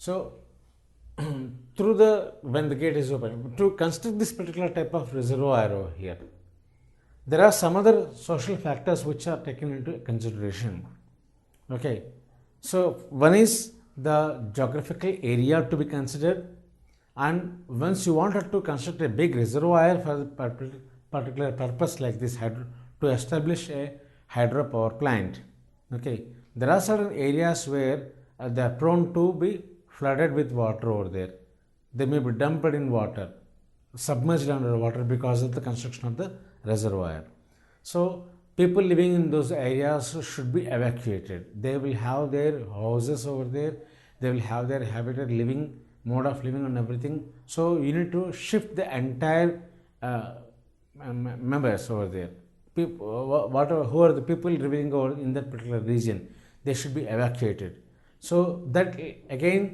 So through the when the gate is open, to construct this particular type of reservoir over here, there are some other social factors which are taken into consideration. Okay, so one is the geographical area to be considered, and once you wanted to construct a big reservoir for the particular purpose like this to establish a hydropower plant, okay, there are certain areas where they are prone to be flooded with water over there. They may be dumped in water, submerged under water because of the construction of the reservoir. So people living in those areas should be evacuated. They will have their houses over there, they will have their habitat living, mode of living and everything. So you need to shift the entire members over there. People, who are the people living over in that particular region, they should be evacuated. So that again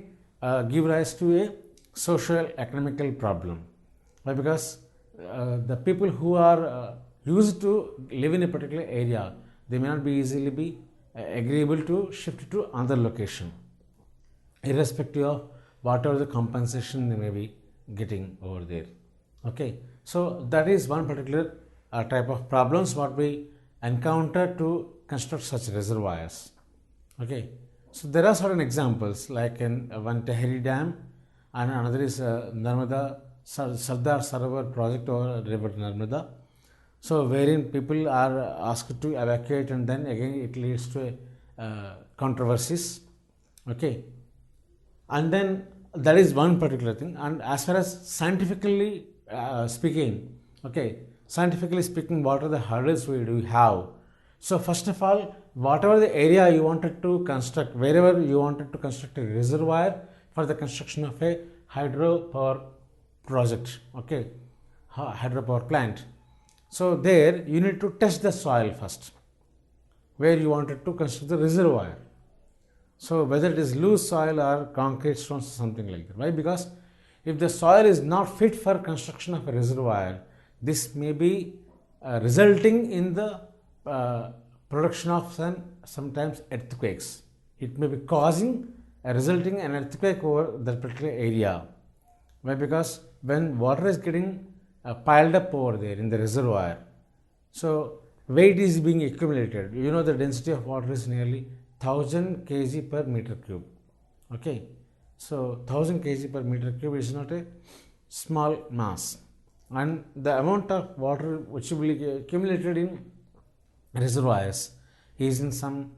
give rise to a social economical problem. Why? Because the people who are used to live in a particular area, they may not be easily be agreeable to shift to another location, irrespective of whatever the compensation they may be getting over there. Okay, so that is one particular type of problems what we encounter to construct such reservoirs. Okay, so there are certain examples like in one Tehri Dam, and another is Narmada Sardar Sarovar project over river Narmada. So wherein people are asked to evacuate, and then again it leads to controversies. Okay, and then that is one particular thing. And as far as scientifically speaking, okay, scientifically speaking, what are the hurdles we do have? So first of all, whatever the area you wanted to construct, wherever you wanted to construct a reservoir for the construction of a hydropower project, okay, hydropower plant. So there you need to test the soil first, where you wanted to construct the reservoir. So whether it is loose soil or concrete stones or something like that. Why? Because if the soil is not fit for construction of a reservoir, this may be resulting in the production of sometimes earthquakes. It may be causing resulting an earthquake over that particular area. Why? Because when water is getting piled up over there in the reservoir, so weight is being accumulated. You know the density of water is nearly 1000 kg per meter cube. Okay, so 1000 kg per meter cube is not a small mass, and the amount of water which will be accumulated in reservoirs is in some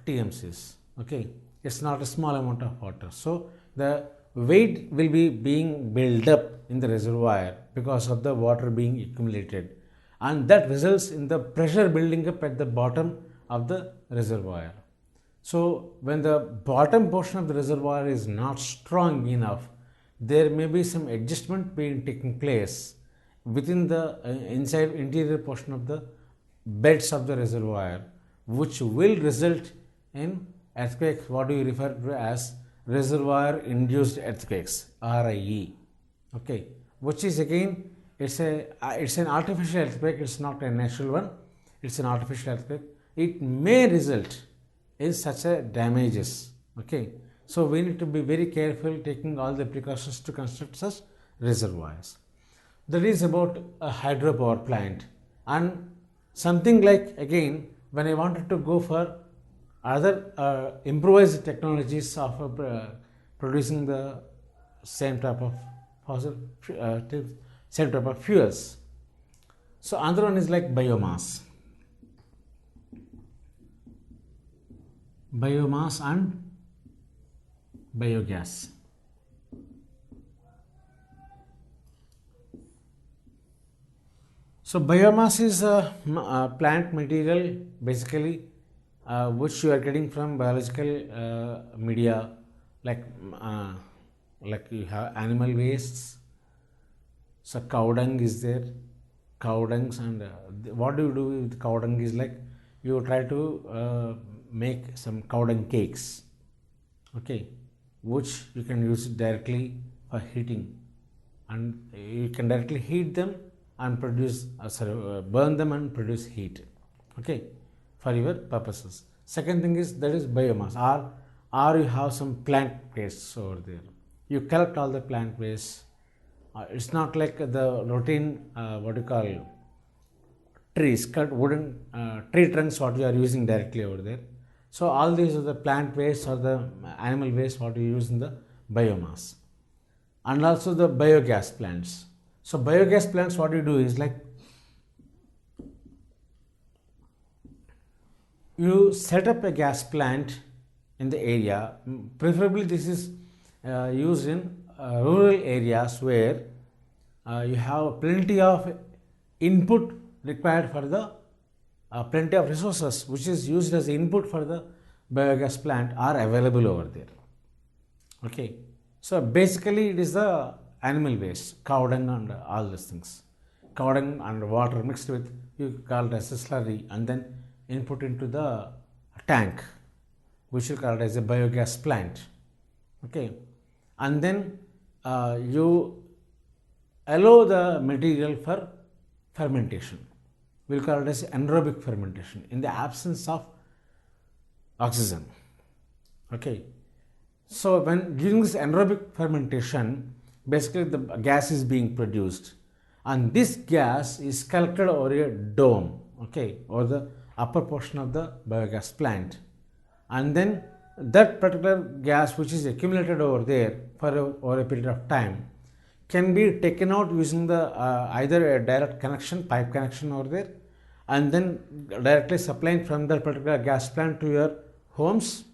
TMCs. Okay, it's not a small amount of water. So the weight will be being built up in the reservoir because of the water being accumulated, and that results in the pressure building up at the bottom of the reservoir. So when the bottom portion of the reservoir is not strong enough, there may be some adjustment being taking place within the interior portion of the beds of the reservoir, which will result in earthquakes, what do you refer to as reservoir induced earthquakes, RIE. Okay, which is again it's an artificial earthquake. It's not a natural one. It's an artificial earthquake. It may result in such a damages. Okay, so we need to be very careful, taking all the precautions to construct such reservoirs. That is about a hydropower plant. And something like, again, when I wanted to go for other improvised technologies of producing the same type of same type of fuels. So another one is like biomass and biogas. So biomass is a plant material basically which you are getting from biological media, like you have animal wastes. So cow dung is there, cow dungs, and what do you do with cow dung is like you try to make some cow dung cakes, okay, which you can use directly for heating, and you can directly heat them and produce burn them and produce heat, okay, for your purposes. Second thing is that is biomass, or or you have some plant waste over there. You collect all the plant waste. It's not like the routine, what you call trees, cut wooden tree trunks what you are using directly over there. So all these are the plant waste or the animal waste what you use in the biomass. And also the biogas plants. So biogas plants, what you do is like you set up a gas plant in the area. Preferably this is used in rural areas where you have plenty of input required for the plenty of resources which is used as input for the biogas plant are available over there. Okay, so basically it is the animal waste, cow dung and all these things. Cow dung and water mixed with, you call it as a slurry, and then input into the tank, which you call it as a biogas plant. Okay, and then you allow the material for fermentation. We'll call it as anaerobic fermentation in the absence of oxygen. Okay, so when during this anaerobic fermentation, basically the gas is being produced, and this gas is collected over a dome, okay, or the upper portion of the biogas plant, and then that particular gas which is accumulated over there for over a period of time can be taken out using the either a direct connection, pipe connection over there, and then directly supplying from that particular gas plant to your homes,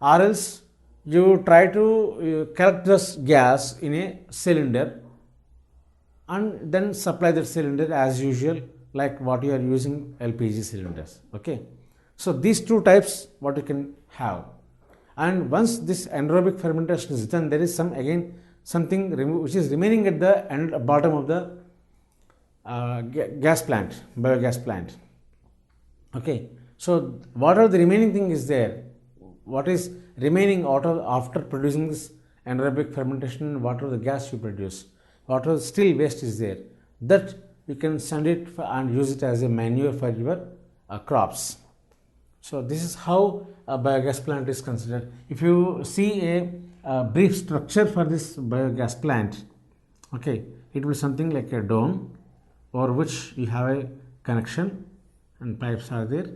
or else you try to collect this gas in a cylinder and then supply that cylinder as usual, like what you are using LPG cylinders. Okay, so these two types what you can have, and once this anaerobic fermentation is done, there is some again something which is remaining at the end bottom of the gas plant, biogas plant. Okay, so what are the remaining thing is there? What is remaining out of after producing this anaerobic fermentation? What are the gas you produce? What are the still waste is there? That you can send it and use it as a manure for your crops. So this is how a biogas plant is considered. If you see a brief structure for this biogas plant, okay, it will be something like a dome over which you have a connection and pipes are there.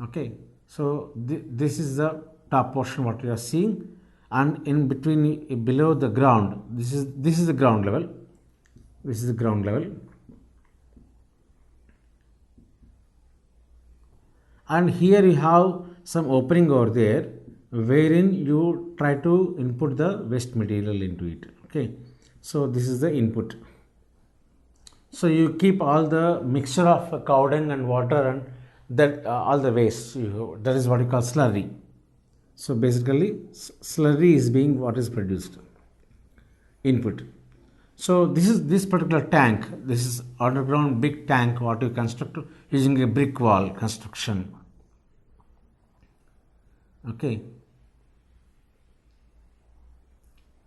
Okay, so this is the top portion what you are seeing, and in between below the ground, this is the ground level. This is the ground level, and here you have some opening over there wherein you try to input the waste material into it. Okay, so this is the input. So you keep all the mixture of cow dung and water and that all the waste, that is what you call slurry. So basically slurry is being what is produced, input. So this is this particular tank, this is underground big tank what you construct using a brick wall construction. Okay,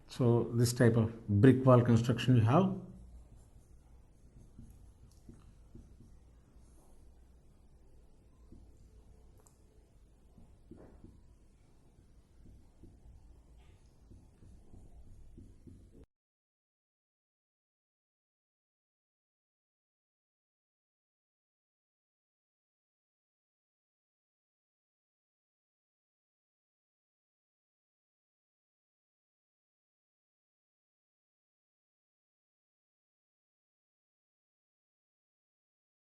so this type of brick wall construction you have.